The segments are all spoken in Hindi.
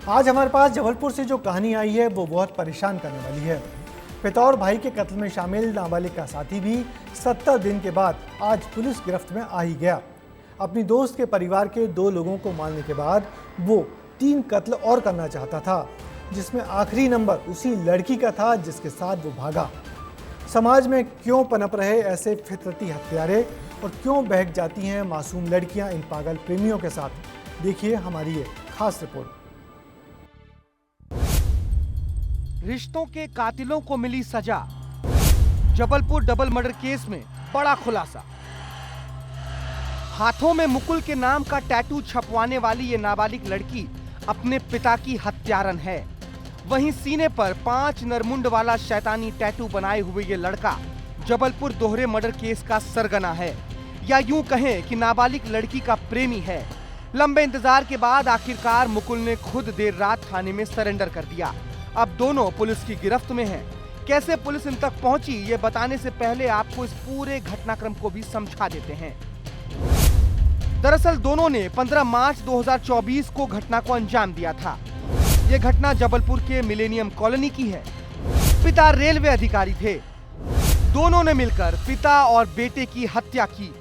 आज हमारे पास जबलपुर से जो कहानी आई है वो बहुत परेशान करने वाली है। पिता और भाई के कत्ल में शामिल नाबालिग का साथी भी 70 दिन के बाद आज पुलिस गिरफ्त में आ ही गया। अपनी दोस्त के परिवार के 2 लोगों को मारने के बाद वो 3 कत्ल और करना चाहता था, जिसमें आखिरी नंबर उसी लड़की का था जिसके साथ वो भागा। समाज में क्यों पनप रहे ऐसे फितरती हत्यारे और क्यों बहक जाती हैं मासूम लड़कियां इन पागल प्रेमियों के साथ, देखिए हमारी ये खास रिपोर्ट। रिश्तों के कातिलों को मिली सजा। जबलपुर डबल मर्डर केस में बड़ा खुलासा। हाथों में मुकुल के नाम का टैटू छपवाने वाली ये नाबालिग लड़की अपने पिता की हत्यारन है। वहीं सीने पर 5 नरमुंड वाला शैतानी टैटू बनाए हुए ये लड़का जबलपुर दोहरे मर्डर केस का सरगना है, या यूं कहें कि नाबालिग लड़की का प्रेमी है। लंबे इंतजार के बाद आखिरकार मुकुल ने खुद देर रात थाने में सरेंडर कर दिया। अब दोनों पुलिस की गिरफ्त में हैं। कैसे पुलिस इन तक पहुंची, ये बताने से पहले आपको इस पूरे घटनाक्रम को भी समझा देते हैं। दरअसल दोनों ने 15 मार्च 2024 को घटना को अंजाम दिया था। ये घटना जबलपुर के मिलेनियम कॉलोनी की है। पिता रेलवे अधिकारी थे। दोनों ने मिलकर पिता और बेटे की हत्या की।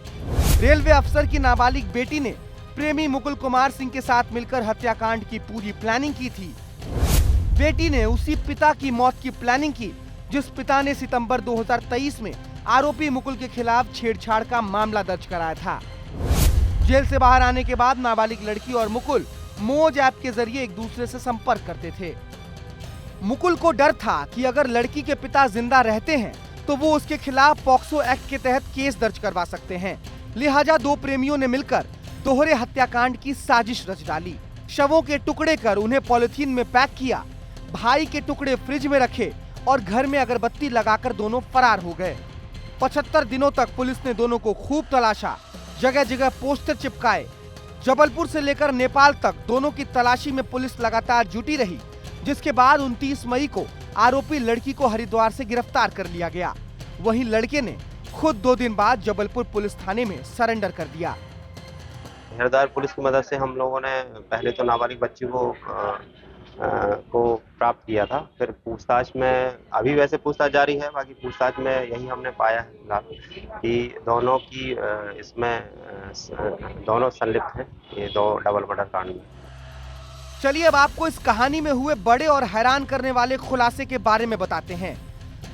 रेलवे अफसर की नाबालिग बेटी ने प्रेमी मुकुल कुमार सिंह के साथ मिलकर हत्याकांड की पूरी प्लानिंग की थी। बेटी ने उसी पिता की मौत की प्लानिंग की जिस पिता ने सितंबर 2023 में आरोपी मुकुल के खिलाफ छेड़छाड़ का मामला दर्ज कराया था। जेल से बाहर आने के बाद नाबालिग लड़की और मुकुल मौज ऐप के जरिए एक दूसरे से संपर्क करते थे। मुकुल को डर था कि अगर लड़की के पिता जिंदा रहते हैं तो वो उसके खिलाफ पॉक्सो एक्ट के तहत केस दर्ज करवा सकते हैं। लिहाजा 2 प्रेमियों ने मिलकर दोहरे हत्याकांड की साजिश रच डाली। शवों के टुकड़े कर उन्हें पॉलिथीन में पैक किया, भाई के टुकड़े फ्रिज में रखे और घर में अगरबत्ती लगाकर दोनों फरार हो गए। 75 दिनों तक पुलिस ने दोनों को खूब तलाशा, जगह जगह पोस्टर चिपकाए। जबलपुर से लेकर नेपाल तक दोनों की तलाशी में पुलिस लगातार जुटी रही, जिसके बाद 29 मई को आरोपी लड़की को हरिद्वार से गिरफ्तार कर लिया गया। वहीं लड़के ने खुद 2 दिन बाद जबलपुर पुलिस थाने में सरेंडर कर दिया। हरिद्वार पुलिस की मदद से हम लोगों ने पहले तो नाबालिग बच्ची को प्राप्त किया था। फिर पूछताछ में अभी वैसे पूछताछ जारी है, बाकी पूछताछ में यही हमने पाया है फिलहाल कि दोनों की इसमें दोनों संलिप्त हैं ये 2 डबल मर्डर कांड में। चलिए अब आपको इस कहानी में हुए बड़े और हैरान करने वाले खुलासे के बारे में बताते हैं।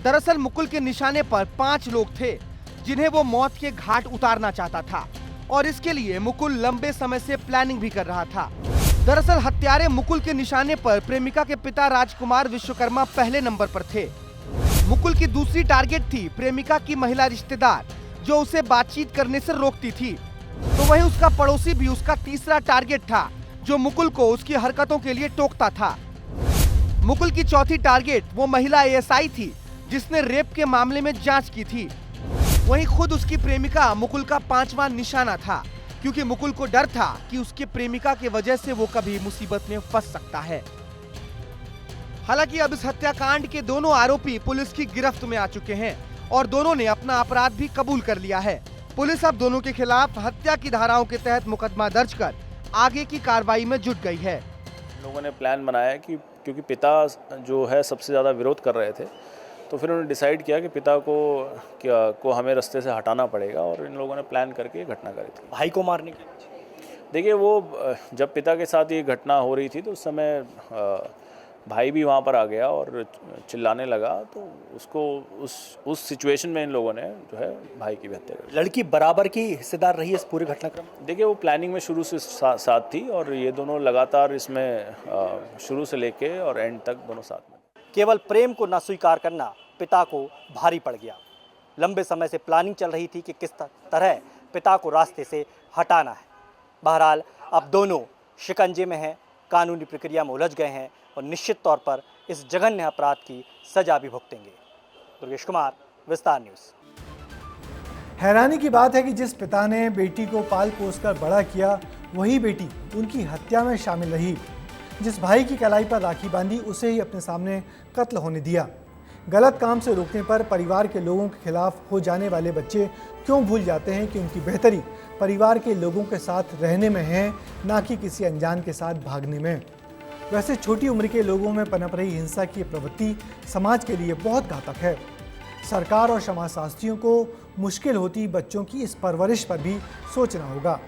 दरअसल मुकुल के निशाने पर 5 लोग थे जिन्हें वो मौत के घाट उतारना चाहता था, और इसके लिए मुकुल लंबे समय से प्लानिंग भी कर रहा था। दरअसल हत्यारे मुकुल के निशाने पर प्रेमिका के पिता राजकुमार विश्वकर्मा पहले नंबर पर थे। मुकुल की दूसरी टारगेट थी प्रेमिका की महिला रिश्तेदार, जो उसे बातचीत करने से रोकती थी। तो वहीं उसका पड़ोसी भी उसका तीसरा टारगेट था, जो मुकुल को उसकी हरकतों के लिए टोकता था। मुकुल की चौथी टारगेट वो महिला एएसआई थी जिसने रेप के मामले में जांच की थी। वहीं खुद उसकी प्रेमिका मुकुल का 5वां निशाना था, क्योंकि मुकुल को डर था कि उसके प्रेमिका की वजह से वो कभी मुसीबत में फंस सकता है। हालांकि अब इस हत्याकांड के दोनों आरोपी पुलिस की गिरफ्त में आ चुके हैं और दोनों ने अपना अपराध भी कबूल कर लिया है। पुलिस अब दोनों के खिलाफ हत्या की धाराओं के तहत मुकदमा दर्ज कर आगे की कार्रवाई में जुट गई है। लोगों ने प्लान बनाया कि क्योंकि पिता जो है सबसे ज़्यादा विरोध कर रहे थे, तो फिर उन्होंने डिसाइड किया कि पिता को हमें रास्ते से हटाना पड़ेगा, और इन लोगों ने प्लान करके घटना करी थी। भाई को मारने की? देखिए, वो जब पिता के साथ ये घटना हो रही थी तो उस समय भाई भी वहाँ पर आ गया और चिल्लाने लगा, तो उसको उस सिचुएशन में इन लोगों ने जो है भाई की भी हत्या कर दी। लड़की बराबर की हिस्सेदार रही है इस पूरे घटनाक्रम? देखिए, वो प्लानिंग में शुरू से साथ थी, और ये दोनों लगातार इसमें शुरू से लेके और एंड तक दोनों साथ में। केवल प्रेम को न स्वीकार करना पिता को भारी पड़ गया। लंबे समय से प्लानिंग चल रही थी कि किस तरह पिता को रास्ते से हटाना है। बहरहाल अब दोनों शिकंजे में हैं, कानूनी प्रक्रिया में उलझ गए हैं और निश्चित तौर पर इस जघन्य अपराध की सजा भी भुगतेंगे। दुर्गेश कुमार, विस्तार न्यूज़। हैरानी की बात है कि जिस पिता ने बेटी को पाल पोस कर बड़ा किया, वही बेटी उनकी हत्या में शामिल रही। जिस भाई की कलाई पर राखी बांधी, उसे ही अपने सामने कत्ल होने दिया। गलत काम से रोकने पर परिवार के लोगों के खिलाफ हो जाने वाले बच्चे क्यों भूल जाते हैं कि उनकी बेहतरी परिवार के लोगों के साथ रहने में है, ना कि किसी अनजान के साथ भागने में। वैसे छोटी उम्र के लोगों में पनप रही हिंसा की प्रवृत्ति समाज के लिए बहुत घातक है। सरकार और समाजशास्त्रियों को मुश्किल होती बच्चों की इस परवरिश पर भी सोचना होगा।